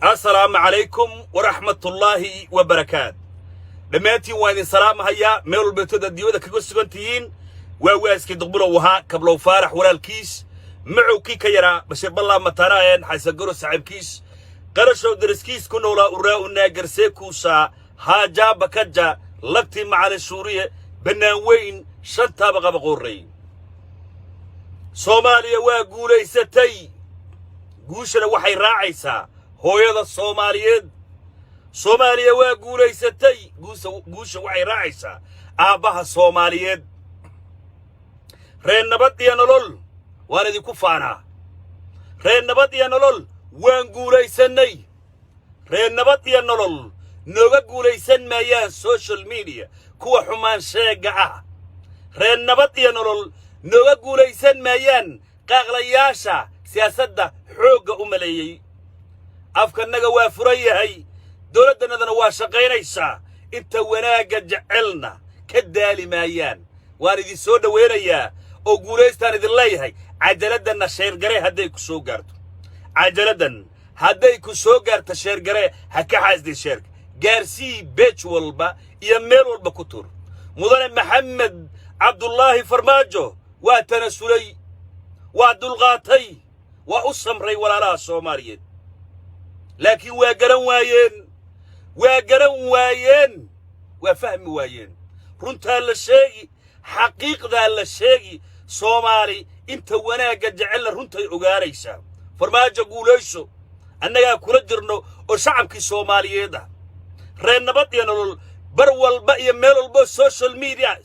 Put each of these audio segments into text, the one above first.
السلام عليكم ورحمة الله وبركاته. دماتي وين سلام هيا ميل بيتودا ديودا كجوسكنتين واسكي دقبلو وها كبلو فارح ولا الكيس معو كي كيرا بشير بالله متراين حيسقرو صاحب كيس قرشو درسكيس كنو لا وراء الناقر سيكوسا هاجا بكجا لقتي مع السورية بناوين شنتا بغا بغورين صوماليا واقولي ستي قوشنا وحي راعيسا هويدا الصوماليين صوماليا واقولي ستي قوشنا وحي راعيسا آبها الصوماليين رين نبات يا نلول وانا دي كفانا رين نبات يا نلول وان قولي سني رين نبات يا نلول نوغا قولي سن مايان سوشل ميديا كوا حمان شاقعا رين نبات يا نلول نوغا قولي سن مايان قاغلياشا سياسة حوغا أماليي أفكار نغا وافريا هاي دولتنا ذا نواشقين ايسا انتا وناقا جعلنا كدالي مايان واردي سودا ويريا او قوليستان اذن لايهاي عجلدنا شيرقري هدايكو سو قارتو عجلدن هدايكو سو قارتا شيرقري هكا حاز دي شيرق قارسي بيتش والبا يمير والبا كتور مدن محمد عبد الله فرماجو واتنسولي وعدلغاتي وأصمري ولا لا صوماليين لكن واقرن وايين وفهم وايين رنتا للشيء حقيقة للشيء صومالي انت وانا قد جعل رنتا يقاريسا فرماجة قوليسو اننا كل جرنو وشعبك صومالي ده رين نبطي انو برول بقى ميلو البو سوشل ميديا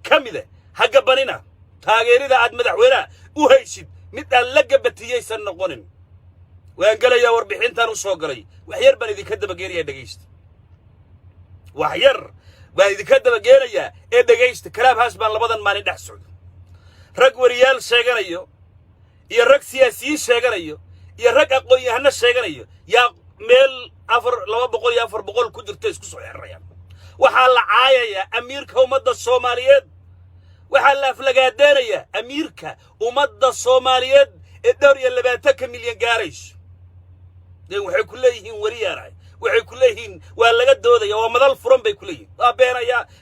كاملة حقا بانينا تاغيري ده عاد مدحوينا وهيشد مدى لقبتي يسن نقونن وان قال يا وربحين تانو سوقري وحير بان اذي كدب قيريا دقيست وحير بان اذي كدب قيريا ايه دقيست كلام هاسبان لبضان ماني دح سعود رق وريال شاقريو يا رق سياسيين شاقريو يا رق اقوي هنا شاقريو يا ميل افر لما بقول يا افر بقول كدر تيسكو سوحي الريال وحال عايا اميركا ومدى الصوماليين وحال افلقادانيا اميركا ومدى الصوماليين الدوري اللي باتك مليون قاريش دي وحي كليهين ورياراي وحي كليهين ولا قد دودا ومدى فرن بي كليهين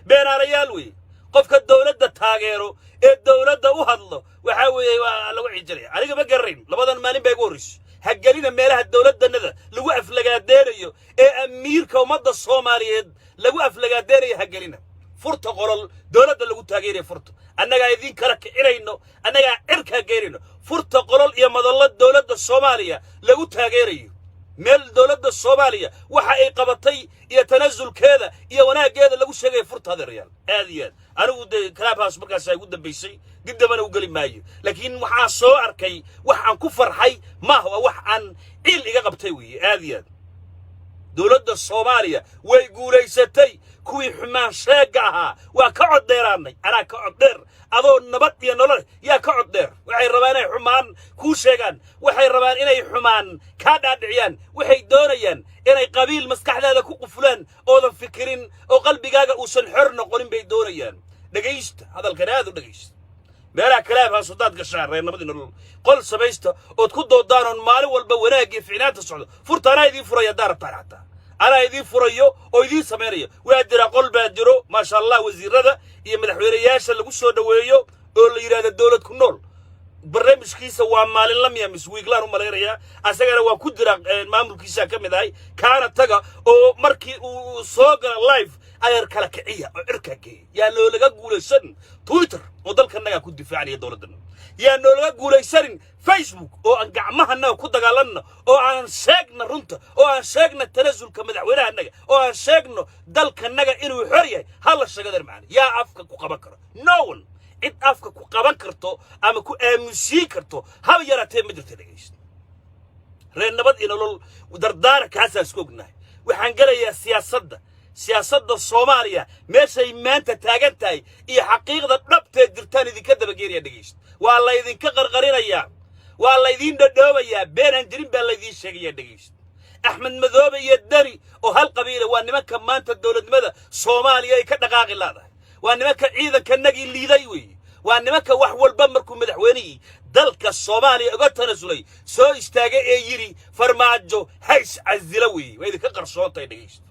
بين ريالوي قفك الدولة دا تاغيرو الدولة دا وهدلو وحاوي لو عجري عليك بقرين لبضان مالين بيقورش هقالينا ميلها الدولة دا نذا لو افلقادانيو اميركا ومدى الصوماليين لو افلقادانيو هقالينا فرطة قرال دولة اللي قلت هاجيري فرطة أنا قاعدين كرك إيرينو أنا قاعد إرك هاجيرينو فرطة قرال يا مظلة دولة الصومالية اللي قلت هاجيري ميل دولة الصومالية وحقي قبطي يتنزل كذا يا وانا كذا اللي قلت هاجيري فرطة هذا الريال هذه أنا ود كلام هاس مركز هاي قدام بيسي قدام أنا وقولي مايو لكن وح صور كي وح عن كفر حي ما هو وح عن اللي قبطيوي هذه دولة الصومالية ويقول ستي كوي حمان شاقعها وكعد ديراني أنا كعد دير أظو النبط ينولر يا كعد دير وحي ربان حمان كو شاقان وحي ربان إني حمان كاداد عيان وحي دوريان إني قبيل مسكح ذا كو قفلان أوضا فكرين أو قلبي قاقا وسنحرن قولين بي دوريان دقيشت هذا الكناد ودقيشت ميلا كلام هاسودات قشار رين نبدي نقول قل سبيستا وتكون دودانون مالي والبوناقي في عنات السعودة فرطانا يدي فريا دار بتاعتا أنا يدي فريو أو يدي سميريو ويدرا قلب أدرو ما شاء الله وزير هذا يمدحويرياش اللي قصوا دويو اللي يراد الدولة كنول برنامج كيسة وعمال لم يمس ويقلانو ماليريا أسأل وكدرا مامل كيسة كم ذاي كانت تجا أو مركي وصاغر لايف أير كلاكية إركاكي يا لو لقى جوليسن تويتر وضل كنا كود دفاع عليه دولة دنا يا لو لقى جوليسن فيسبوك أو أن جمعها لنا وكود قالنا أو أن شاقنا رنت أو أن شاقنا التنزل كمدعونا النجا أو أن شاقنا دل كنا إنه حرية هلا الشجر معنا يا أفكك وقبكر نون إنت أفكك وقبكرتو أما كو أمسيكرتو هاو يراتين مدرت ليش رين نبض إنه لول ودردار كاسة سكوجنا وحنقول يا سياسة الصومالية ماشي ما أنت تاجنتاي إيه حقيقة نبت درتاني ذي كذا بقيريا دقيشت والله يذين كغرغرين أيام والله يذين ددوب أيام بين أنجرين بالله يذين شقيا دقيشت أحمد مذوب يدري وهالقبيلة وأن ما كان ما أنت الدولة ماذا صوماليا يكذا قاقل هذا وأن ما كان إذا كان نجي اللي ذيوي وأن ما كان وحول بمركم مدحويني dalka Soomaaliya uga tanasulay soo istaagay ee yiri farmaajo hays azila weey way idinka qarsoontay dhageysto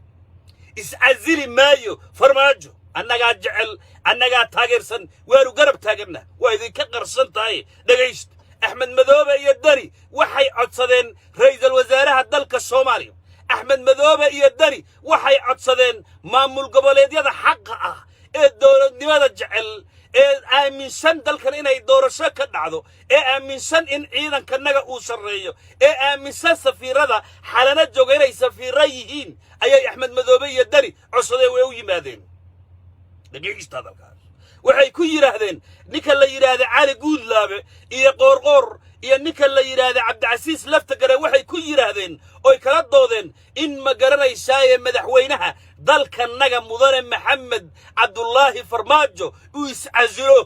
iscazili maayo farmaajo annagaa jecel annagaa taageersan waanu garab taaganna waa idinka qarsan tahay dhageysto axmed madoobe iyo dani waxay codsadeen ra'iisul wasaaraha dalka Soomaaliya axmed madoobe iyo dani waxay codsadeen maamul goboleedyada xaqa ah ee dowladnimada jecel ee aaminsan dalkan inay doorasho ka dhacdo ee aaminsan in ciidankanaga uu sareeyo ee aaminsan safiirada xalana jooga inay safiira yihiin ayay axmed madoobe iyo dani codsadeen way u yimaadeen dhageysta dalkaas waxay ku yiraahdeen ninka la yiraahdo cali guudlaabe iyo qoorqoor iyo ninka la yiraahdo cabdicasiis laftagare waxay ku yiraahdeen oo kala doodeen in ma garanaysaa madaxweynaha dalkanaga mudane maxamed cabdullaahi farmaajo uu iscazilo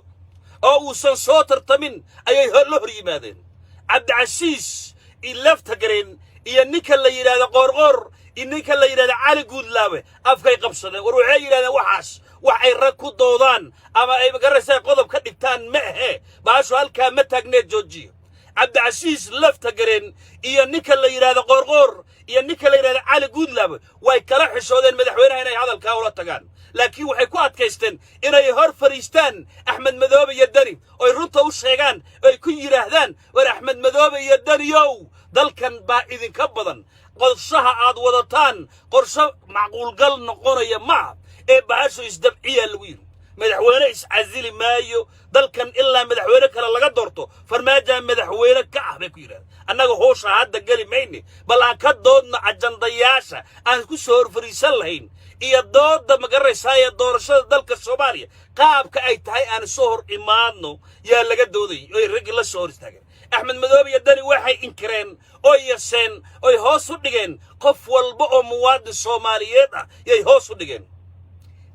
oo uu soo tartamin ayay la hor yimaadeen cabdicasiis laftagareen iyo ninka la yiraahdo qoorqoor iyo ninka la yiraahdo cali guudlaabe afkay qabsadeen war waxay yiraahdeen waxaas waxay rag ku doodaan ama ay magaranaysaa qodob ka dhigtaan ma ahe baasho halkaa ma taagneed joojiyo cabdicasiis laftagareen iyo ninka la yiraahdo qoorqoor iyo ninka la yiraahdo cali guudlaabe way kala xishoodeen madaxweynaha inay hadalka ula tagaan laakiin waxay ku adkaysteen inay hor fariistaan axmed madoobe iyo dani oo runta u sheegaan ay ku yiraahdaan war axmed madoobe iyo daniyow dalkan baa idinka badan qorshaha aad wadataan qorshe macquul gal noqonaya ma ee baasho isdabciya lagu yiri madaxweyne iscazili maayo dalkan ilaa madaxweyne kale laga doorto farmaajo madaxweyne ka ah bay ku yiraahdeen annaga hoosha hadda gali mayne bal aan ka doodna ajandayaasha aan ku soo horfariisan lahayn iyo dooda magaranaysaa doorashada dalka Soomaaliya qaabka ay tahay aan soo hor imaadno yaa laga dooday oo rag la soo hor istaagay axmed madoobe iyo dani waxay inkireen oo yaseen oo hoos u dhigeen qof walba oo muwaadin Soomaaliyeed ah yay hoos u dhigeen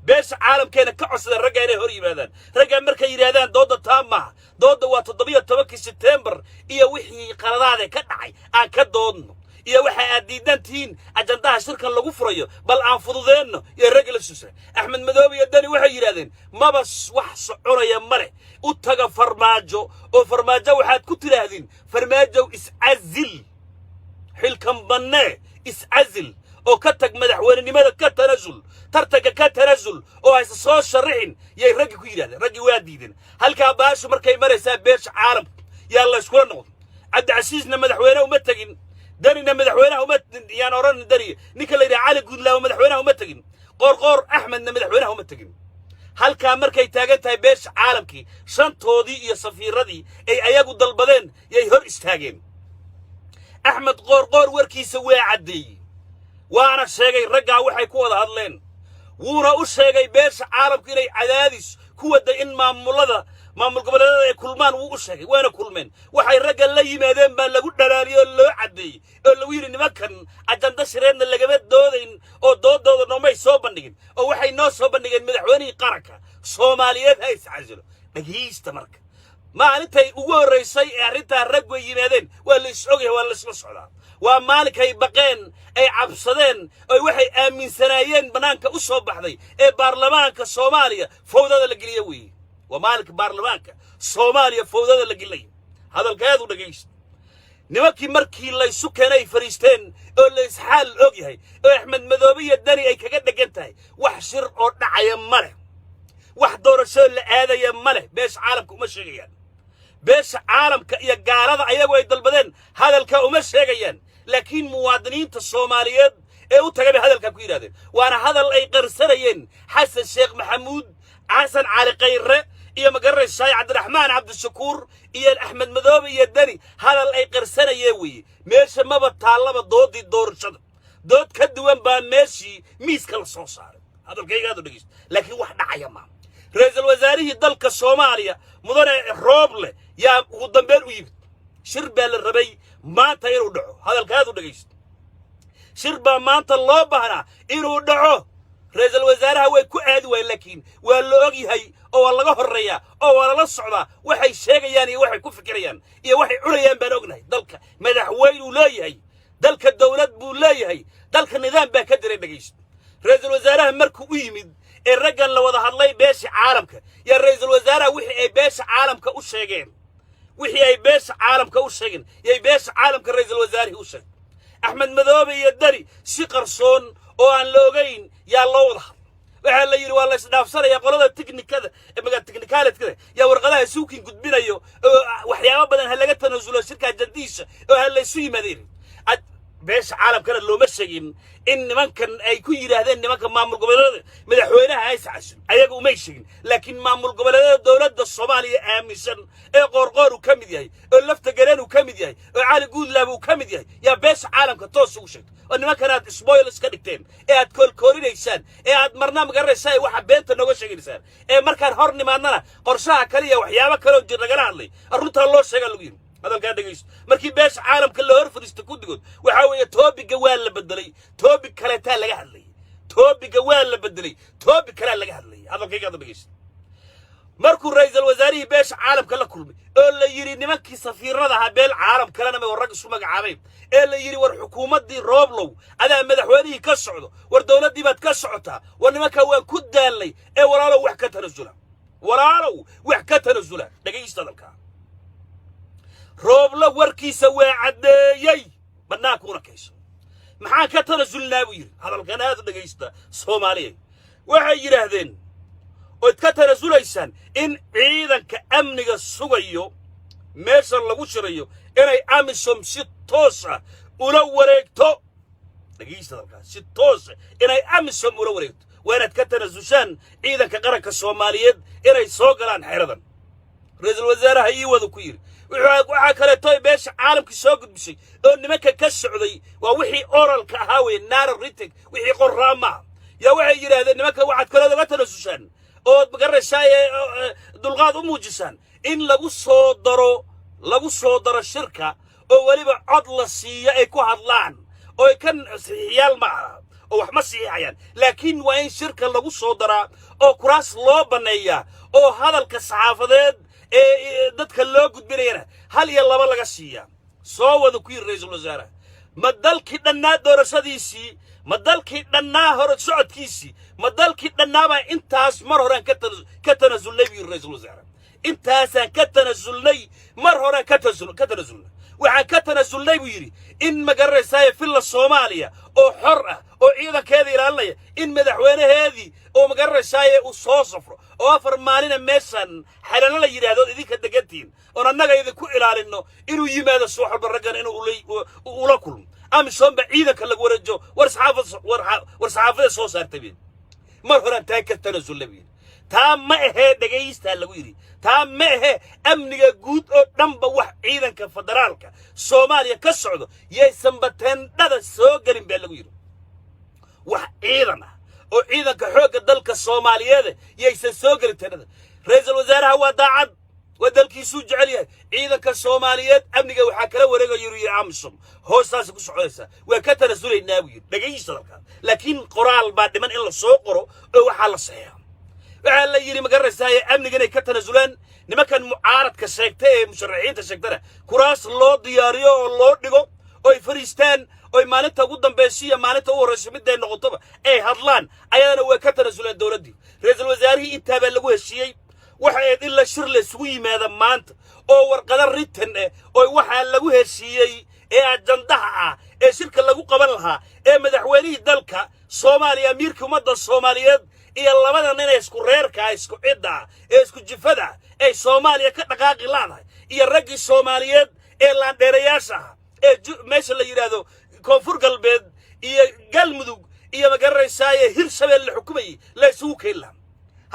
beesha caalamkeena ka codsaday ragga inay hor yimaadaan ragga markay yiraahdaan dooda taama dooda waa 17 September iyo wixii qaladaad ka dhacay aan ka doodno iyo waxa aad diidantiin ajandaha shirkan lagu furayo bal aan fududeeno iyo rag la suusay axmed madoobe iyo dani waxay yiraahdeen maba wax soconaya male u taga farmaajo oo farmaajo waxaad ku tiraahdeen farmaajo iscazil xilkan banne iscazil oo ka tag madaxweynenimada ka tanasul tartanka ka tanasul oo ay soo sharixin yay rag ku yiraahdeen rag waa diideen halka baashu markay maraysaa beesha caalam yaa la isku noqdo cabdicasiisna madaxweynaha uma tagin danina madaxweynaha uma yaan oran dani ninka la yiraahdo cali guudlaabe madaxweynaha uma tagin qoorqoor axmedna madaxweynaha uma tagin halka markay taagan tahay beesha caalamkii shantoodii iyo safiiradii ay ayagu dalbadeen yay hor istaageen axmed qoorqoor warkiisa waa cadeeyay waana sheegay ragga waxay ku wada hadleen wuuna u sheegay beesha caalamka inay cadaadis ku wada in maamul goboleedyada ay kulmaan wuu u sheegay waana kulmeen waxay ragga la yimaadeen baa lagu dhalaaliyo loo cadeeyay oo lagu yiri nimankan ajanda shireedna lagama doodayn oo doodooda noomay soo bandhigin oo waxay noo soo bandhigeen madaxweynihii qaranka Soomaaliyeed hay iscazilo dhageysta marka maalintay ugu horeysay ee arrinta rag way yimaadeen waa la isogay waa la isla socdaa waa maalinkay baqeen ay cabsadeen oo waxay aaminsanaayeen banaanka u soo baxday ee baarlamaanka Soomaaliya fowdada la geliyo weey waa maalinka baarlamaanka Soomaaliya fowdada la gelay hadalkeedu dhageysto nimankii markii la isu keenay fariisteen oo la isxaal og yahay oo axmed madoobe iyo dani ay kaga dhagan tahay wax shir oo dhacaya male wax doorasho la aadaya male beesha caalamka uma sheegayaan beesha caalamka iyo gaalada ayagu ay dalbadeen hadalka uma sheegayaan laakiin muwaadiniinta Soomaaliyeed ee u tagay hadalka ku yiraahdeen waana hadal ay qarsanayeen xasan sheekh maxamuud xasan cali qayre iyo magaranaysaa cabdiraxmaan cabdishakuur iyo axmed madoobe iyo dani hadal ay qarsanayeen weeye meesha maba taalaba doodii doorashada dood ka duwan baa meeshii miiska la soo saaray hadalkaygaadu dhageysto laakiin wax dhacaya ma ra'iisul wasaarihii dalka Soomaaliya mudane Rooble yaa ugu dambeyn u yimid shir baa la rabay maanta inuu dhaco hadalkaadu dhageysto shir baa maanta loo baahnaa inuu dhaco ra'iisul wasaaraha way ku aadi waayeen laakiin waa la og yahay oo waa laga horeeyaa oo waa la socdaa waxay sheegayaan iyo waxay ku fikirayaan iyo waxay cunayaan baan ognahay dalka madaxweyne uu leeyahay dalka dawlad buu leeyahay dalka nidaam baa ka diray dhageysto ra'iisul wasaaraha markuu u yimid ee raggan la wada hadlay beesha caalamka ya ra'iisul wasaaraha wixii ay beesha caalamka u sheegeen wixii ay beesha caalamka u sheegeen yay beesha caalamka ra'iisul wasaarihi u sheegay axmed madoobe iyo dari si qarsoon oo aan la ogeyn yaa loo wada hadlay waxaa la yidhi waa la isdhaafsanaya qolada tiknikada tiknikaaladkada yaa warqadaha suukin gudbinayo oo waxyaabo badan ha laga tanaasulo shirka jandiisha oo ha laysu yimaadeen beesha caalamkana looma sheegin in nimankan ay ku yiraahdeen nimanka maamul goboleedyada madaxweynaha ay saxashin ayaga uma sheegin laakiin maamul goboleedyada dawladda Soomaaliya aaminsan ee qoorqoor uu ka mid yahay oo lafta gareen uu ka mid yahay oo cali guudlaab uu ka mid yahay yaa beesha caalamka toos ugu sheegtay oo nimankan aad spoilers ka dhigteen ee aad koolkoorinaysaan ee aad marna magaraysaa waxa beenta nooga sheegaysaan ee markaan hor nimaadnana qorshaha kaliya waxyaabo kale oo jir nagala hadlay arrinta loo sheega lagu yiri hadalka dhageysto markii beesha caalamka la hor fadhiisto ku digood waxa weeye toobiga waa la bedelay toobig kale taa laga hadlay toobiga waa la bedelay toobig kale laga hadlay hadalkayga dhageysto markuu ra'iisul wasaarihi beesha caalamka la kulmay oo la yiri nimankii safiirada ha beel caalam kalena ma warag isu magacaabay ee la yiri war xukuumadii rooblow adaa madaxweynihii ka socdo war dawladii baad ka socotaa war nimanka waan ku daalnay ee walaalow wax ka tanasula dhageysto hadalka روبلا وركيسا وعديي بناكونا كيسو maxaan ka tanasulnaa buu yiri hadalkan aad dhageysta Soomaaliyeed waxay yiraahdeen oo ka tanasulaysaan in ciidanka amniga sugayo meesha lagu shirayo inay amisom si toos ah ula wareegto dhageysta hadalkan si toos ah inay amisom ula wareegto waanaad ka tanasushaan ciidanka qaranka Soomaaliyeed inay soo galaan xeeradan ra'iisul wasaaraha ii wada ku yiri waxa kale toy beesha caalamka soo gudbisay oo nimanka ka socday waa wixii oralka ahaa way naara ritig wixii qorraama yaa waxay yiraahdeen nimanka waxaad kale uga tanasushaan oo magaraysaa dulqaad u muujisaan in lagu soo daro shirka oo waliba cod la siiyo ay ku hadlaan oo kan saxiixyaal ma oo wax ma saxiixayaan laakiin waa in shirka lagu soo daraa oo kuraas loo baneeyaa oo hadalka saxaafadeed dadka loo gudbinayna hal iyo laba laga siiya soo wada ku yiri ra'iisul wasaaraha ma dalkii dhannaa doorashadiisii ma dalkii dhannaa hor socodkiisii ma dalkii dhannaaba intaas mar horaan ka tanasulnay bi ra'iisul wasaaraha intaasaan ka tanasulnay mar horaan ka tanasulnay waxaan ka tanasulnay buu yiri in magaraysaa filla Soomaaliya oo xor ah oo ciidankeeda ilaalinaya in madaxweynaheedii oo magaraysaa uu soo safro oo afar maalin meeshan xalana la yiraahdo idinka degantiin oo annaga idinku ilaalino inuu yimaado suuxul baragan inuu ula kulmo amisom ba ciidanka lagu wareejo war saxaafada soo saartay mar horaan taa ka tanasulay taa ma ahe dhageysta lagu yiri taa ma ahe amniga guud oo dhanba wax ciidanka federaalka Soomaaliya ka socdo yeysan bateendada soo galin baa lagu yiri wax ciidan ah oo ciidanka xoogga dalka Soomaaliyeed yeysan soo galin teendada ra'iisul wasaaraha waa daacad wadalkiisu jecel yahay ciidanka Soomaaliyeed amniga waxa kala wareegayo yiri amisom hoostaas ku socodaysa waa ka tanasulaynaa buu yiri dhageysta dalka laakiin qoraal baa dhiman in la soo qoro oo waxa la saxeeyo waxa la yiri magaraysaa amniga inay ka tanasulaan nimankan mucaaradka sheegtay ee musharaxiinta sheegtana kuraas loo diyaariyo oo loo dhigo oo ay fariistaan oo maalinta ugu dambeysay maalinta ugu horreysay mid ay noqotoba ay hadlaan ayadana way ka tanasulaan dawladii ra'iisul wasaarihi inta baa lagu heshiiyay waxa ay ila shir la isugu yimaada maanta oo warqada written oo waxa lagu heshiiyay ee ajandaha ah ee shirka lagu qaban lahaa ee madaxweynihii dalka Soomaaliya amiirka ummadda Soomaaliyeed iyo labada nin isku reerka isku cidda ee isku jifada ay Soomaaliya ka dhaqaaqi laadahay iyo ragii Soomaaliyeed ee laandheerayaasha ee meesha la yiraahdo koonfur galbeed iyo galmudug iyo magaraysaa Hirshabelle xukumayay la isugu keenay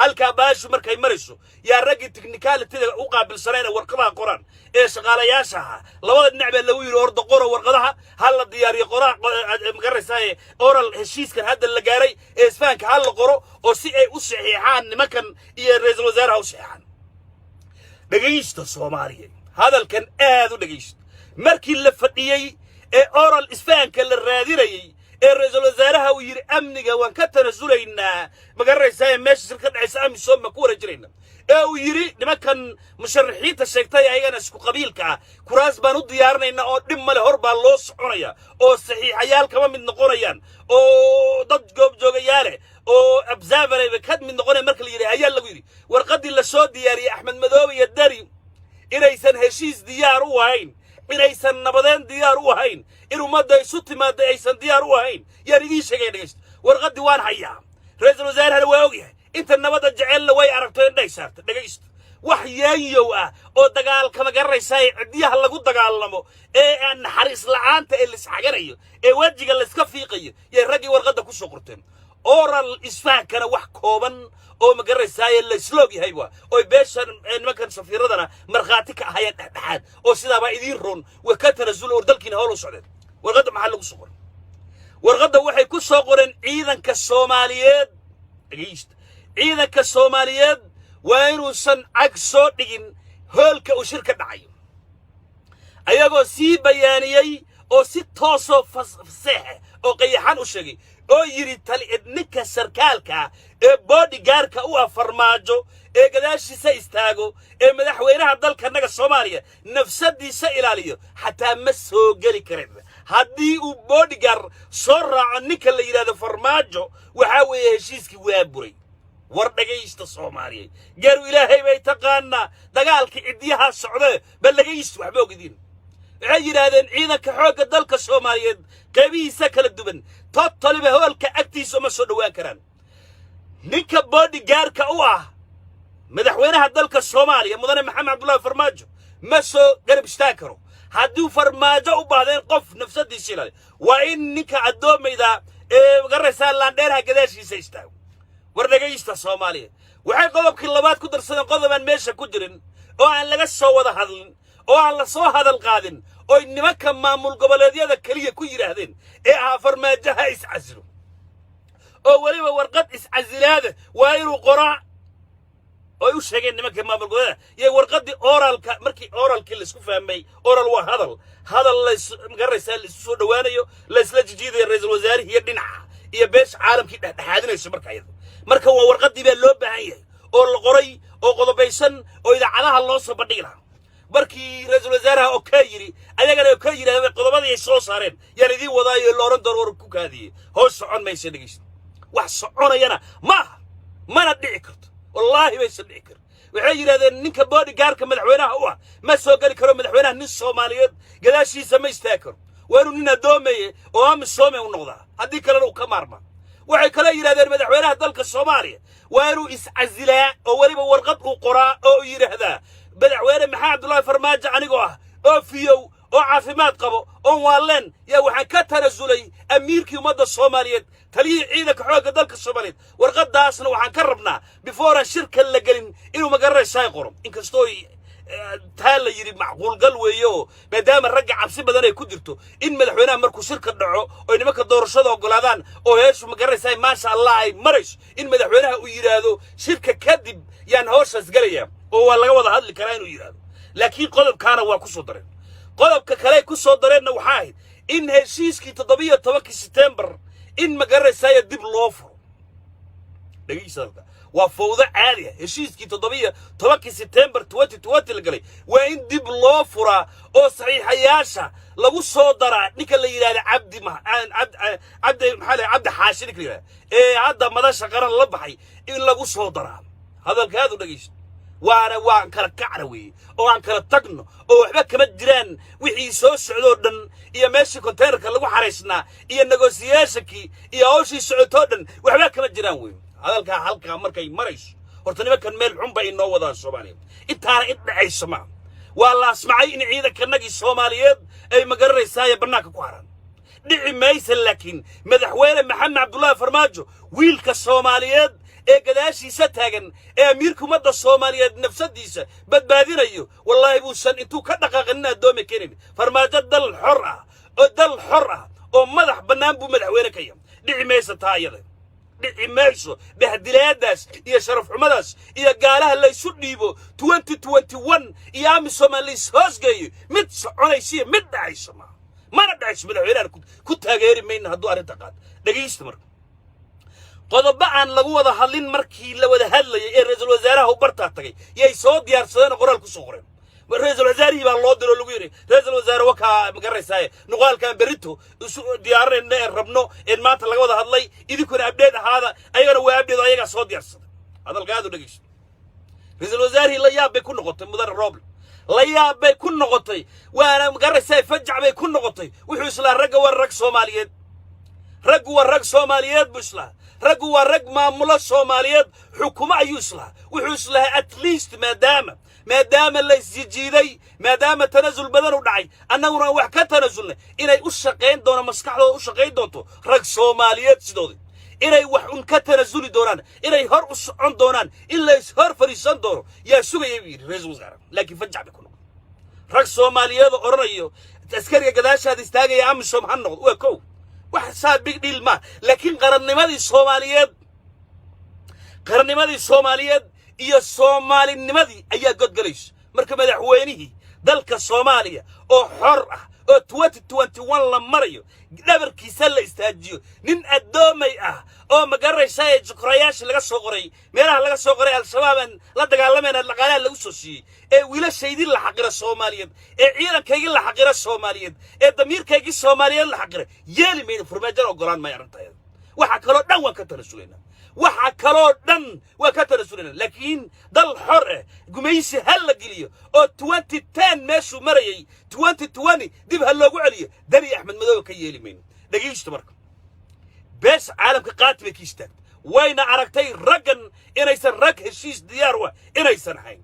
halka baashu markay marayso yaa ragii technicality-da u qaabilsanayna warqadaha qoran ee shaqaalayaasha labada dhinac baa lagu yiri ordo qoro warqadaha hal la diyaariyo qoraa magaraysaa oral heshiiskan hadda la gaaray ee isfahanka hal la qoro oo si ay u saxiixaan nimankan iyo ra'iisul wasaaraha u saxiixaan dhageysta Soomaaliyeed hadalkan aad u dhageysta markii la fadhiyay ee oral isfahanka la raadinayay ee ra'iisul wasaaraha uu yiri amniga waan ka tanasulaynaa magaraysaa meesha shirka dhacaysa amisom ma ku wareejinayna ee uu yiri nimankan musharaxiinta sheegtay ayagana isku qabiilka kuraas baan u diyaarinaynaa oo dhib male hor baa loo soconaya oo saxiixayaal kama mid noqonayaan oo dad goob joogayaale oo observer ka mid noqonay marka la yiri ayaa lagu yiri warqadii la soo diyaariyay Axmed Madoobe iyo Dari inaysan heshiis diyaar u ahayn inaysan nabadeen diyaar u ahayn in ummadda isu timaadda aysan diyaar u ahayn yaan idiin sheegay dhegaysta warqaddii waan hayaa ra-iisul wasaarahana waa ogyahay inta nabadda jecelna way aragto indhay saarta dhegaysta wax yaanyow ah oo dagaalkama garanaysaa ee ciddiyaha lagu dagaalamo ee aan naxariis la'aanta ee laisxaganayo ee wejiga layska fiiqayo yay raggii warqadda ku soo qorteen oral isfahankana wax kooban oo ma garanaysaayee laysloog yahay waa oy beeshan nimankan safiiradana markhaati ka ahayeen dhexdhexaad oo sidaabaa idiin roon way ka tanasulo or dalkiina howl u socdeen warqadda maxaa lagu soo qoray warqadda waxay ku soo qoreen ciidanka soomaaliyeed dhegaysta ciidanka soomaaliyeed waa inuusan cag soo dhigin hoolka uu shir ka dhacayo ayagoo sii bayaaniyey oo si toosoo faseexe oo qayaxan u sheegay oo yidhi ninka sarkaalka ee boodhigaarka u ah farmaajo ee gadaashiisa istaago ee madaxweynaha dalkanaga soomaaliya nafsadiisa ilaaliyo xataa ma soo geli karin haddii uu boodhigaar soo raaco ninka la yidhahdo farmaajo waxaa weeye heshiiskii waa buray war dhagaysta soomaaliyeed garu ilaahay bay taqaanaa dagaalka ciddiyaha socdee bal dhagaysta waxba ogidin waxay yidhaahdeen ciidanka xoogga dalka soomaaliyeed qaybihiisa kala duwan totaliba hoolka agtiisa uma soo dhowaan karaan ninka boodhigaarka u ah madaxweynaha dalka soomaaliya mudane maxamed cabdullaahi farmaajo ma soo garab istaagi karo haddii farmaajo u baahdeen qof nafsadiisa ilaali waa in ninka addoomayda ee garanaysaa laandheeraha gadaashiisa istaago war dhagaysta soomaaliya waxay qodobkii labaad ku darsadeen qodob aan meesha ku jirin oo aan laga soo wada hadlin oo aan la soo hadal qaadin oy nimanka maamul goboleedyada keliya ku yidhaahdeen ee ahaa farmaajaha iscasilo oo weliba warqad iscasilaada waa inuu qoraa oy u sheegeen nimanka maamul goboleedyada iyo warqaddii oralka markii oralkii laisku fahmay oral waa hadal magaraysaa laisu soo dhowaanayo laisla jijiidayo ra-iisul wasaarihi iyo dhinaca iyo beesha caalamkii dhexdhexaadinayso marka waa warqaddii baa loo baahan yahay oo la qoray oo qodobaysan oo idaacadaha loo soo bandhigi lahaa markii ra-iisul wasaaraha oo ka yidhi ayagana oo ka yidhahdeen qodobadii ay soo saareen yaan idiin wadaayo la odhan doono war ku kaadiyey hoos socon maysa dhegaysta wax soconayana maaha mana dhici karto wallaahi baysan dhici karin waxay yidhahdeen ninka boodhigaarka madaxweynaha u ah ma soo geli karo madaxweynaha nin soomaaliyeed gadaashiisa ma istaagi karo waa inuu nin addoomeeye oo amisoome u noqdaa haddii kalena uu ka maarmaa waxay kale yidhahdeen madaxweynaha dalka soomaaliya waa inuu iscasilaa oo weliba warqad uu qoraa oo yidhaahdaa madaxweyne maxamed cabdullaahi farmaajo anigoo ah oo fiyow oo caafimaad qabo oon waaleen yaa waxaan ka tanasulay amiirkii ummadda soomaaliyeed taliyihii ciidanka xoogga dalka soomaaliyeed warqaddaasna waxaan ka rabnaa bifooraan shirkan la gelin inuu magaranaysaay qoro inkastoo taa la yidhi macquulgal weeye oo maadaama ragga cabsi badan ay ku jirto in madaxweynaha markuu shirka dhaco oy nimanka doorashada oggolaadaan oo heeshu magaranaysaay maasha allah ay marayso in madaxweynaha uu yidhaahdo shirka kadib yaan hawshaas gelayaa oo waa laga wada hadli karaa inuu yidhaahdo laakiin qodobkaana waa ku soo dareen qodobka kale ay ku soo dareenna waxaa ahayd in heshiiskii 17 September in magaranaysaay dib loo furo dhageysadka waa fowdo caadi ah heshiiskii 17 September 2020 la galay waa in dib loo furaa oo saxiixayaasha lagu soo daraa ninka la yiraahdo cabdi xaashi ninka la yiraahdo ee hadda madasha qaran la baxay in lagu soo daraa hadalkaadu dhageyso waan kala kacna weeye oo aan kala tagno oo waxba kama jiraan wixii soo socdo dhan iyo meeshii containerka lagu xaraysnaa iyo negotiationkii iyo hawshii socotoo dhan waxba kama jiraan weeye halkaa markay marayso horta nimankan meel xun bay inoo wadaan soomaaliya intaana in dhacayso ma waa la asmacay in ciidankanagii soomaaliyeed ay magaranaysaay bannaanka ku haraan dhici maysa laakiin madaxweyne maxamed cabdullaahi farmaajo wiilka soomaaliyeed ee gadaashiisa taagan ee amiirka ummadda soomaaliyeed nafsadiisa badbaadinayo wallaahi buusan intuu ka dhaqaaqanin addoomi keenin farmaajo dal xor ah oo madax bannaan buu madaxweyne ka yahay dhici maysa taa iyada dhici mayso bahdilaadaas iyo sharaf xumadaas iyo gaalaha la isu dhiibo 2021 iyo amisooma la ishoosgeeyo mid soconaysiya mid dhacayso mana dhacayso madaxweynahan ku taageeri mayna hadduu arrinta qaad dhagaysta marka qodobo aan lagu wada hadlin markii la wada hadlayay ee ra-iisul wasaaraha u bartaa tagay yay soo diyaarsadeen qoraal ku soo qoreen ra-iisul wasaarihii baa loo diro lagu yidhi ra-iisul wasaare wakaa magaranaysaay nuqaalkan berrito isu diyaarinayna ee rabno ee maanta laga wada hadlay idinkuna abdheed ahaada ayagana waa abdheed oo ayagaa soo diyaarsaday hadalkaadu dhegeyso ra-iisul wasaarihii la yaab bay ku noqotay mudane roble la yaab bay ku noqotay waana magaraysaa fajac bay ku noqotay wuxuu islaa ragga waa rag Soomaaliyeed raggu waa rag Soomaaliyeed buu islaa raggu waa rag maamulo Soomaaliyeed xukumo ayuu islaa wuxuu islaa at least maadaama la isjiiday maadaama tanazul badan u dhacay annaguna wax ka tanazulnay inay u shaqeyn doona maskaxdooda u shaqeyn doonto rag Soomaaliyeed sidoodii inay wax un ka tanazuli doonaan inay hor u socon doonaan in la is hor fariisan doono yaa sugayay ra'iisul wasaare laakiin fajac bay ku noqon rag Soomaaliyeed oo oranayo askariga gadaashaada istaagaya amisom ha noqdo waa kow wax saa big deal ma laakiin qarannimadii Soomaaliyeed iyo Soomaalinimadii ayaa godgalayso marka madaxweynihii dalka Soomaaliya oo xor ah oo 2021 la marayo dhabarkiisa la istaajiyo nin adoomay ah oo magaraysaa jukrayaasha laga soo qoray meelaha laga soo qoray al-shabaab la dagaalamayna dhaqaalaha lagu soo siiyay ee wiilashaydii la xaqira Soomaaliyeed ee ciidankaygii la xaqira Soomaaliyeed ee damiirkaygii Soomaaliyeed la xaqira yeeli meeyna farmaajo ogolaan ma yarantayda waxa kale dhan waan ka tanasulayna waxa kaloo dhan waa ka tanasulayna laakiin dal xor ah gumaysi hal la geliyo oo 2010 meeshu marayay 2020 dib hal loogu celiyo Dani Axmed Madow ka yeeli meeyna dhageysto marka bees caalamka qaatibay ka istaagtay wayna aragtay raggan inaysan rag heshiis diyaar ah inaysan hayn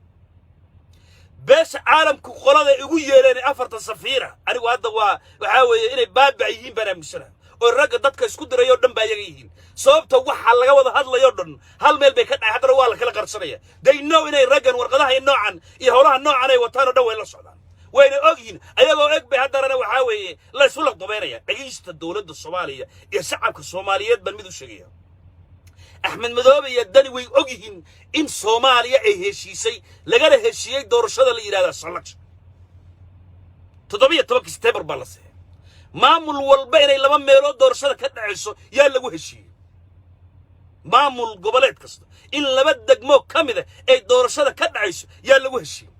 bees caalamku qolada ugu yeeleen afarta safiira anigu hadda waxa weeye inay baaba yihiin barnaamijyada oo ragga dadka isku dirayo dhan baa iyaga yihiin sababta waxa laga wada hadlayo dhan hal meel bay ka dhacay hadda waa la kala qarsanaya they know inay raggan warqadaha noocan iyo howlaha noocan ay wataan oo dhan way la socdaan wayna ogyihiin ayagoo og bay haddana waxa weeye la isku laqdabeynaya dhageysta dawladda Soomaaliya iyo shacabka Soomaaliyeed baan mid u sheegaya Axmed Madow iyo Dani way ogyihiin in Soomaaliya ay heshiisay lagana heshiiyay doorashada la yiraahdo selection 17 September baa la saxay maamul walba inay laba meelood doorashada ka dhacayso yaa lagu heshiiyay maamul goboleed kasta in laba degmo kamid ah ay doorashada ka dhacayso yaa lagu heshiiyay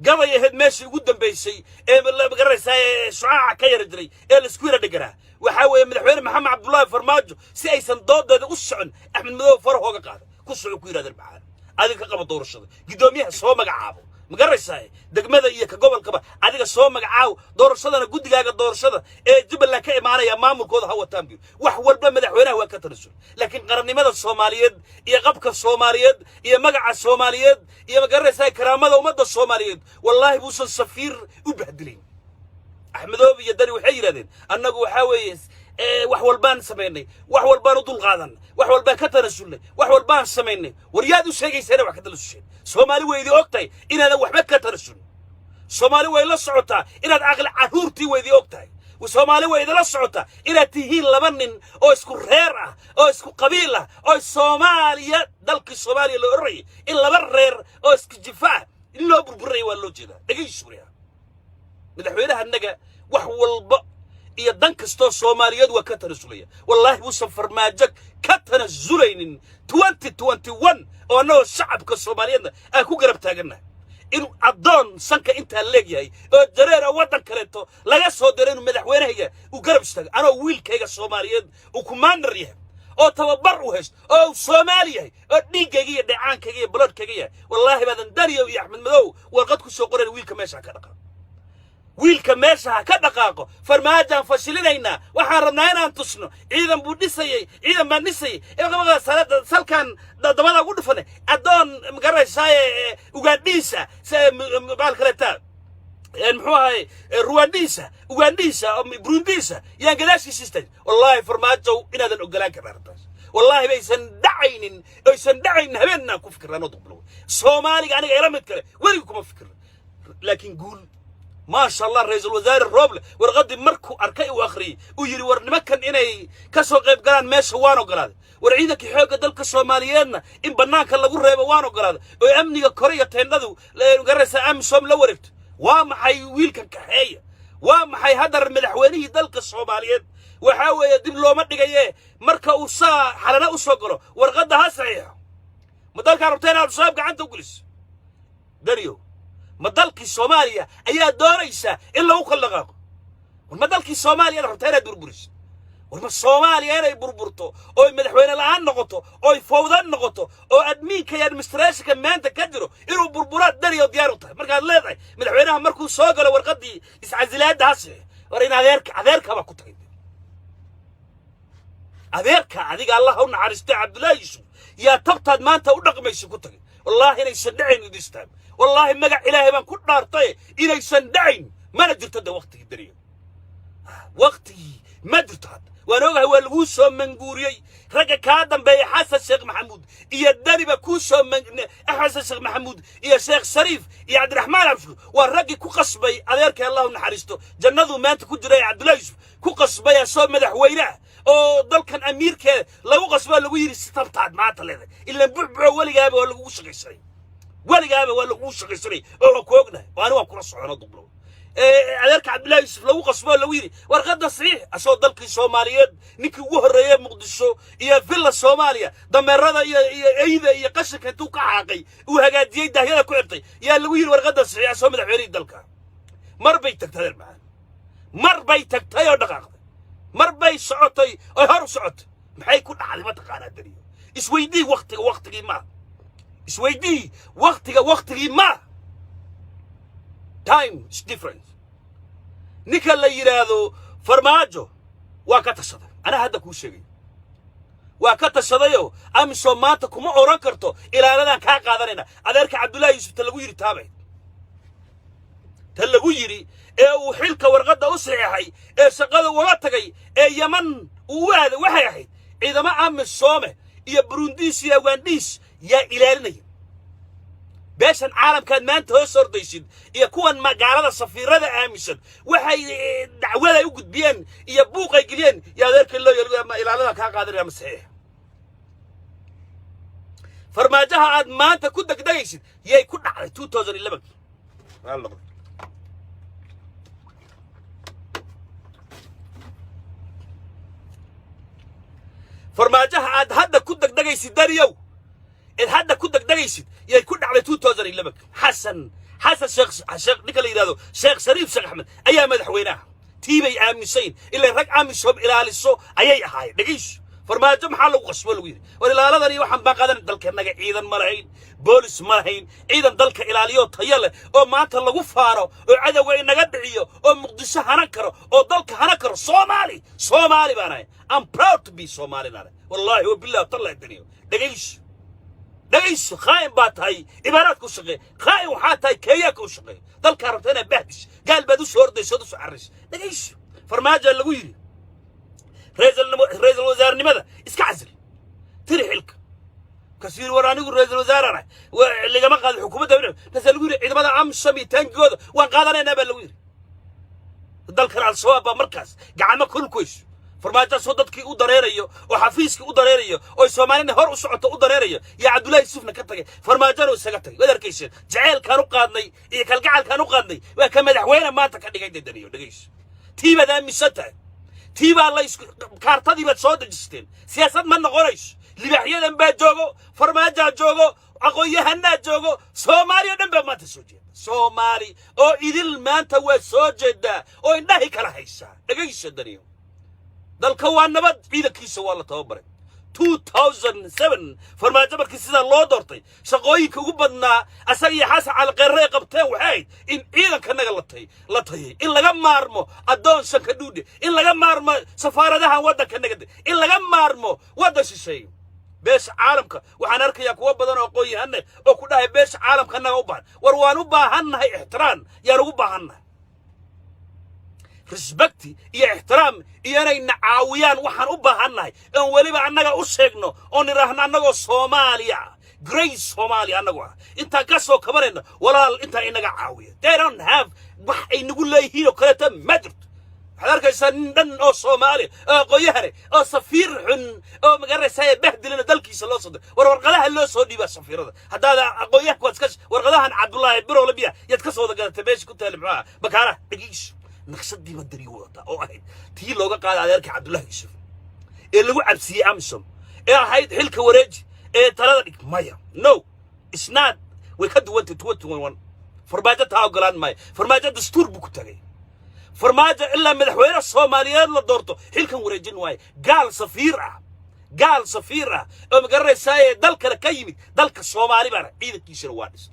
gabay ahayd meeshii ugu dambeysay ee la magaraysaa shucaaca ka yar jiray ee la isku yara dhiganaa waxa weeye madaxweyne maxamed cabdullaahi farmaajo si aysan doodeeda u socon Axmed Madow far hooga qaada ku socod ku yiraahdo maxaa adiga ka qaba doorashada gudoomiyaha soo magacaabo magaraysaa degmada iyo ka gobolkaba adiga soo magacaaw doorashadana gudigaaga doorashada ee Jubbaland ka imaanaya maamulkooda ha wataan wax walba madaxweynaha waa ka tanasul laakiin qarannimada Soomaaliyeed iyo qabka Soomaaliyeed iyo magaca Soomaaliyeed iyo magaraysaa karaamada ummadda Soomaaliyeed wallahi buusan safiir u bahdilin Axmed Madow iyo Dani waxay yiraahdeen annagu waxa weeye wax walbaan sameynay wax walbaan u dul qaadan wax walbaan ka tanasulnay wax walbaan sameynay wariyaad u sheegaysana wax ka tanasulshay Soomaali weydii ogtay inaad waxba ka tanasul Soomaali way la socotaa inaad aqal caruurtii weydii ogtay Soomaali way la socotaa inaad tihiin laba nin oo isku reer ah oo isku qabiil ah oo Soomaaliya dalkii Soomaaliya loo oray in laba reer oo isku jifaa in loo burburay waa loo jeedaa dhageyso madaxweynaha naga wax walba iyo dan kasto Soomaaliyeed waa ka tanasulaya wallahi buusan farmaajo ka tanazulaynin 2021 oo anoo shacabka Soomaaliyeed ay ku garab taaganahay in adoon sanka inta leeyahay oo jareera wadan kaleeto laga soo diray madaxweynaha uu garab istaago anoo wiilkayga Soomaaliyeed uu commander yahay oo tababar u haysto oo Soomaaliyeed oo dhiigayga iyo dhacaankayga iyo bloodkayga wallahi baadan Dani iyo Axmed Madow warqad ku soo qoreen wiilka meesha ka dhaqan wiilka meesha ka dhaqaaqo farmaajan fashilinayna waxaan rabnaa inaan tusno ciidan buu dhisayay ciidan baan dhisayay qabada salada salkan dabada ugu dhufane adoon magaraysaa Ugandisa baalkaleta muxuu ahay Ugandisa Burundisa yaan gadaashi sistay wallahi farmaajo inaadan ogolaan kartaa wallahi baysan dhacaynin habeenna ku fikirano dublo Soomaaliga aniga ila mid kale wali kuma fikir laakiin guul ما شاء الله رئيس الوزراء الروبل ورقدي مركو أركي وآخري ويري ورنمكن إني كسو قيب قران ماشي وانو قراد ورعيدك حوقة دلك الصوماليين إن بناك اللي قرر وانو قراد ويأمني كوريا تهندو لقرس أمسوم لورفت وامحي ويلك كحية وامحي هدر مدحوينيه دلك الصوماليين وحاول يدب لو مدقا يه مركا وصا حالنا وصوقرو ورقدها صحيح مدالك عربتين على الصواب قاعد تقلس داريو مدالك الصومالية أيها دوريسا إلا هو خلقاكو والمدالك الصومالية رفتينا دوربوريس warma Soomaaliya inay burburto oo madaxweyne la'aan noqoto oo fawdan noqoto oo admiinka iyo administrationka maanta ka jiro inuu burburaad dariyo diyaar u tahay markaad leedahay madaxweynaha markuu soo galo warqadii iscasilaadaas war in adeerka ba ku tagay adeerka adiga Allah u naxariisto Cabdullaahi Yuusuf yaa tabtaad maanta u dhaqmayso ku tagay wallahi inaysan dhicin this time wallahi magac ilaahay baan ku dhaartay inaysan dhicin mana jirto waqti dariyo waqti ma jirto وانا اوغا هو لغو سو منغوريي رجا كا دنبي حسن شيخ محمود يا دنيبا كو سو حسن شيخ محمود يا شيخ شريف يا عبد الرحمن عبد ورجي كو قصبي اديرك الله نحريستو جنادو مانت كو جيري عبد الله يوسف كو قصبي يا سو مدحوينه oo dalkan amiirka lagu qasbaa lagu yiri sitabtaad maanta leedahay illa buuxbuuc waligaaba waa lagu shaqaysanay oo koogna waan kula socono dublo adeerka Cabdullaahi Yuusuf lagu qasbaa lagu yiri warqada saxiix asoo dalkii Soomaaliyeed ninkii ugu horeeyay Muqdisho iyo villa Soomaaliya dameerada iyo eeyda iyo qashinka intuu ka xaaqay uu hagaajiyay daahyada ku xirtay yaa lagu yiri warqada saxiix asoo madaxweynaha dalka mar bay tagtay oo dhaqaaqday mar bay socotay oo hor socotay maxay ku dhacday ma taqaanaa dariyo isweydii waqtigii ma time is different ninka la yiraahdo farmaajo waa ka tashaday ana hadda ku sheegay waa ka tashadayo amso maanta kuma oran karto ilaaladan ka qaadanayna adeerka Cabdullaahi Yuusuf ta lagu yiri taabay ta lagu yiri ee uu xilka warqada u saxeexay ee shaqada uga tagay ee Yaman uu waada waxay ahayd ciidamo amisoome iyo Burundis iyo Ugandis yaa ilaalinay beeshan caalamkan maanta hoos ordaysid iyo kuwan magaalada safiirada aaminsan waxay dacwada u gudbiyeen iyo buuqay geliyeen yaa adeerka loo yeelay ma ilaalada ka qaadanaya masaxiix farmaajaha aad maanta ku degdegaysid yay ku dhacday 2011 farmaajaha aad hadda ku degdegaysid dariyow هذا كنت دقيسيد يا كل على 2011 حسن شيخ نيكلا يرادو شيخ شريف شيخ احمد ايام مدحوينها تيبي امسين الا رق امسوب الى لسو ايي اهاي دقيش فرماجه maxaa lagu qasbo lagu yiri war ilaaladani waxaan baa qaadan dalkeenaga ciidan ma lahayn boolis ma lahayn ciidan dalka ilaaliyo tayo leh oo maanta lagu faaro oo cadawga inaga dhiciyo oo Muqdisho hanan karo oo dalka hanan karo Soomaali baanahay I'm proud to be Somali wallahi wa billahi tallah daniyo دقيس خاين باتاي إمارات كو شقي خاين وحاتاي كيا كو شقي دل كاربتنا بهدش قال بدوس هوردي سودوس عرش دقيس فرماجة اللي ويري رئيس الوزراء لماذا اسكعزل تري حلك كثير وراني يقول رئيس الوزراء انا واللي ما قاد الحكومة ده ناس اللي ويري عندما عم سمي تنقود وان قادنا نبا اللي ويري دل كان على الصواب مركز قاعد ما كل كويس فرماجة صدتك u dareerayo oo xafiiska u dareerayo oo Soomaaliyeed hor u socoto u dareerayo ya Cabdullaahi Yuusufna ka tagay farmaajada isaga tagay wadarkiisa jaceelkan u qaadnay iyo kalgacalkan u qaadnay waa ka madaxweyne maanta ka dhigay dadaniyo dhageys tiibada misata tiiba la isku kaartadii baad soo dejisteen siyaasad ma noqonayso libaxyadan baa joogo farmaajo joogo aqoon-yahana joogo Soomaaliya dhan baa maanta soo jeeda Soomaali oo idil maanta waa soo jeeda oo indhahi kala haysa dhageys daniyo dalka waa nabad ciidankiisa waa la tababaray 2007 farmaajo markii sida loo doortay shaqooyinka ugu badnaa asaga iyo xasan cali qeyrey qabteen waxay in ciidanka naga la tayay in laga maarmo adoonsan ka dhuudhe in laga maarmo safaaradaha wadanka naga in laga maarmo wadan shisheeye beesha caalamka waxaan arkayaa kuwa badan oo aqoon-yahane oo ku dhahay beesha caalamka naga u baahan war waan u baahannahay ixtiraam yaan ugu baahannahay respecti iyo ixtiraam iyo inay nacaawiyaan waxaan u baahannahay in waliba annaga u sheegno oo niraahna annagoo Soomaaliya grace Soomaaliya annagu inta ka soo kabarayna walaal inta inaga caawiya they don't have wax ay nagu leeyihiin oo kale ta madrid waxaad arkaysaa nin dhan oo Soomaali aqoon-yahane oo safiir xun oo magaraysaa bahdilina dalkiisa loo soo diray warqadaha loo soo dhiibaa safiirada hadda aqoon-yahanku waad ka warqadahan Cabdullaahi Biro Labiya yaad ka soo gadatay meesha ku taalibaa bakaara dhigiis naqshadii badari wada oo ahayd tii looga qaaday adeerka Cabdullaahi Yuusuf ee lagu cabsiyay amsom ee ahayd xilka wareeji ee talada dhig maya no it's not way ka duwantay 2021 farmaajo taa ogolaan maayo farmaajo dastuur buu ku tagay فرماجة إلا مدحوينة الصوماليات لا دورتو حيل كان ورجين واي قال سفيرة قال سفيرة أم قرر ساي دلك لكيمي دلك الصومالي بارا إذا كيسنا وادس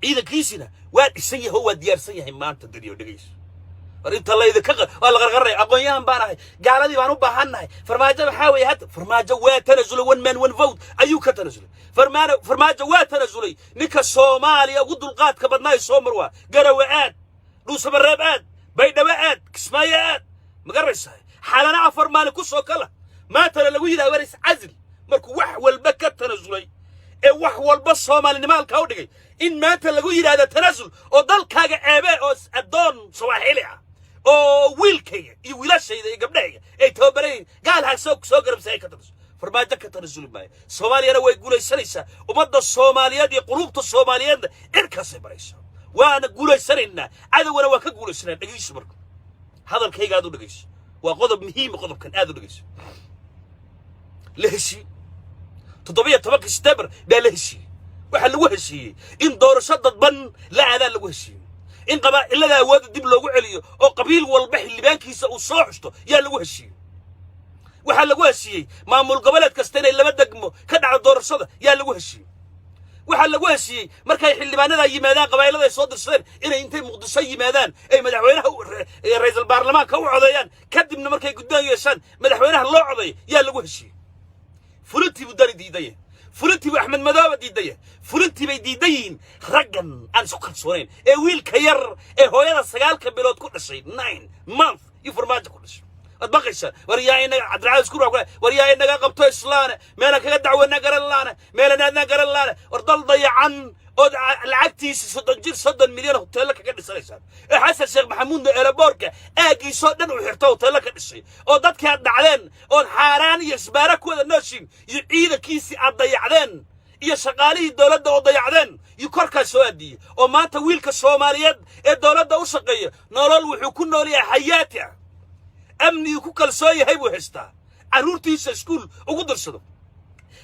إذا كيسنا واد السيه هو ديار سيه ما أنت الدنيا ودقيس أنت الله إذا كغر ولا غرغر أقوياء بارا قال هذه بانو بحنا فرماجة بحاوي هات فرماجة وتنزل ون من فوت أيوك تنزل فرماجة وتنزلي نك الصومالي أقول القات كبرناي صومروا قروات روس برابات بيدوات كسمايات مقرس حالنا عفر مالك وصوكله ما ترى لوي لا ورث عزل مركو وح والبكة تنزلي وح والبص مال مالك هودي إن ما ترى لوي هذا تنزل وضل كاجا أباء الدون صواحيلها أو ويلكي يويلاش شيء قبلها توبرين قال هالسوق سوق ربسي كتنزل فرماجة كتنزل معي الصومالي أنا ويقول السلسة ومضى الصوماليات قلوب الصوماليات إركس بريسة وأنا أقول السنة هذا وأنا وأقول السنة دقيس برك هذا الكي قاعد دقيس وقضب مهم قضب كان هذا دقيس لهشي تطبيع طبق استبر ده لهشي وحل وهشي إن دور شدد بن لا هذا لوهشي إن قبائل إلا لا واد الدب لو عليه أو قبيل والبحر اللي بان كيس وصاحته يا لوهشي وحل وهشي ما مول قبلت كستين إلا بدك كد على دور الصدى يا لوهشي وحل وهشي مركاي حلبانada yimaadaan qabaylada ay soo dirsadeen inay intay muqdisho yimaadaan ay madaxweynaha ra'iisul baarlamaanka u codeeyaan kadibna markay guddoon yeeshaan madaxweynaha loo codeeyo yaa lagu heshiiyay fulintii buu dari diiday fulintii Axmed Madoobe diiday fulintii bay diidayin raggan aan soo kalsoonayn ee wiilka yar ee hooyada 9 bilood ku dhashay 9 month iyo farmaajo ku dhashay أتبقيش ورياينا عدرا سكور ولا ورياينا قبطة إسلانة مانا كذا دعوة نجار اللانة مانا نجار اللانة وردل ضيعان العكتي صدن مليون هتلك كذا سلسلة حسن الشيخ محمود إلبوركا أجي صدن وحرتوا هتلك كذا شيء وضد كان دعلان حاران يسبارك ولا ناشين يعيد كيسي الضيعان يشغالي الدولة ده ضيعان يكرك سوادي وما تويل كالصوماليات الدولة ده وشقية نرال وحكون نوري حياتها أمني يكون كالسوي هيبو هستا عرورتي سكول وقدر صدق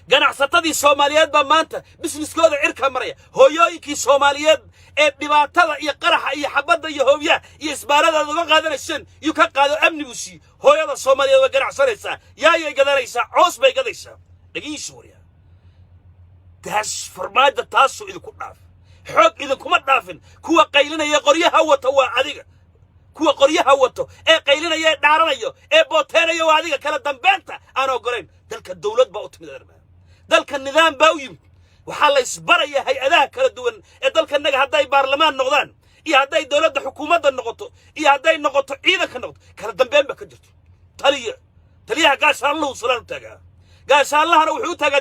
جناح ستدي صوماليات بمانتا بس نسكود عركة مريا هويايكي صوماليات ببعتها يقرح يحبض يهويا يسبارد هذا قادر السن يكون قادر أمني بوسي هويا الصوماليات وجناح سريسا يا قادر يسا عصب قادر يسا دقيق سوريا تاس فرمادة تاسو إذا كنت ناف حق إذا كنت نافن كوا قيلنا يا قريها وتوا عديقة كوا قريها وتو قيلنا يا دارنا بوتينا يا وعديقة كلا دمبنتا أنا أقولين ذلك الدولة بقت مدرمة ذلك النظام باويم وحال يصبر يا هي أذاك كلا دون ذلك النجا هداي برلمان نقدان يا هداي دولة حكومة النقطة يا هداي نقطة إذا كنقطة كلا دمبن بكجت تليها قاش الله وصلنا تجا قاش الله أنا وحوت تجا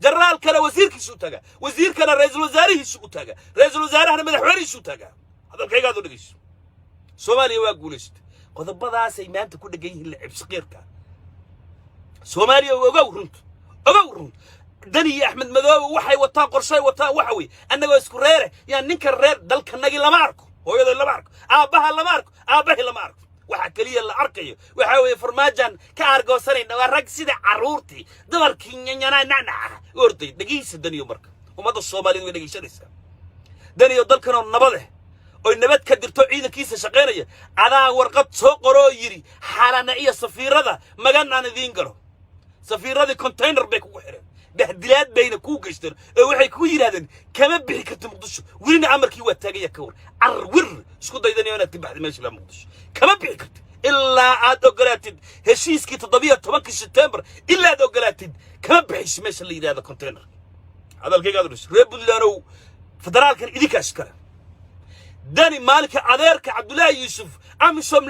جرال كان وزير كيسو تجا وزير كان رئيس الوزراء يسو تجا رئيس الوزراء أنا مدحوري يسو تجا هذا الكي قاعد نقيس سومالي واقولست قد بضع سيمان تكون جايه اللعب صغيرك سومالي وقورنت دني أحمد مذوب وحي وطا قرشاي وطا وحوي أنا واسكريره يعني ننكر رير دلك النجي لماركو هو يدل لماركو أبها لماركو أبه لماركو وحكليه الأركيو وحوي فرماجان كارجو سرين ورق سيد عرورتي دور كينيانا نانا ورتي دقيس الدنيا مرك وما ده الصومالي ودقيس لسه دني يدل كانوا النبضه oo nabad ka dirto ciidankiisa shaqeynaya adaa warqad soo qoro yiri xalanaciya safiirada magan aan idin garo safiirada container bay ku xireen bahdilaad bayna ku geysteen oo waxay ku yiraahdeen kama bixi karto muqdisho wina amarkii waa taagaya ka war arwir isku daydanay inaad tibaaxdo meesha la muqdisho kama bixi karto ilaa aad ogolaatid heshiiskii 17 September ilaa aad ogolaatid kama bixi meesha la yiraahdo container hadalkayga aad reer Buntland federaalkan idinkaas kale داني مالك عذيرك عبد الله يوسف أمسهم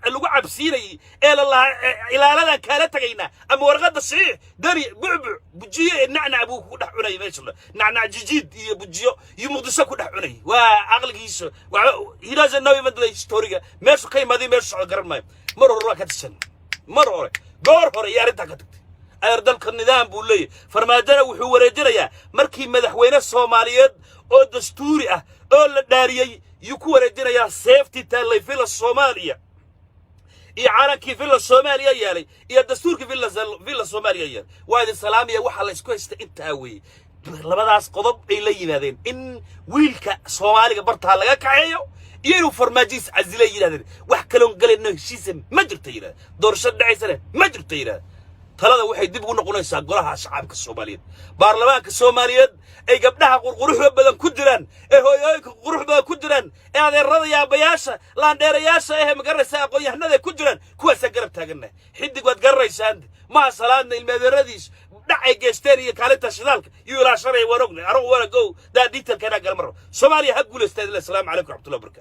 لو عبسيني إلى الله إلى هذا كانت جينا أما ورقة الصحيح داني بعبع بجيه نعنع أبوه كده عني ما شاء الله نعنع جديد بجيه يمقدسه كده عني وعقل جيس وهذا النوع من الهستورية ماشي كي ماذي ماشي قرن ما مرة راكت السنة مرة قار يا ريت كتبت أردلك النظام بولي فرمادنا وحورجنا يا مركي مدحوين الصوماليات أو دستوري أو الدارية يكون ردنا يا سيفتي تالي في الصومالية إعانك في الصومالية يالي يا دستور في الصومالية يالي وهذه السلام يا وحلا إسكويست أنت هوي لما داس قضب إلي هذين إن ويلك صومالي برتها لك عيو ينو فرماجيس عزلي يلا وحكلون قال إنه شيء ما جرت يلا دور شد عيسى ما جرت يلا talada waxay dib ugu noqonaysaa golaha shacabka Soomaaliyeed baarlamaanka Soomaaliyeed ay gabdhaha quruxda badan ku jiraan ee hooyooyinka quruxda ku jiraan ee adeerada yaabayaasha laandheerayaasha ee magaraysa aqoon-yahanada ku jiraan kuwaas garab taaganna xidig wad garaysaan ma salaadna ilmadeeradiis dhacay geesteen iyo kaalinta shidaalka iyo ilaashanay warogna aro waragow daadiinta kana galmar Soomaaliya ha guuleystay. Assalaamu calaykum wa rahmatullahi wa barakatuh.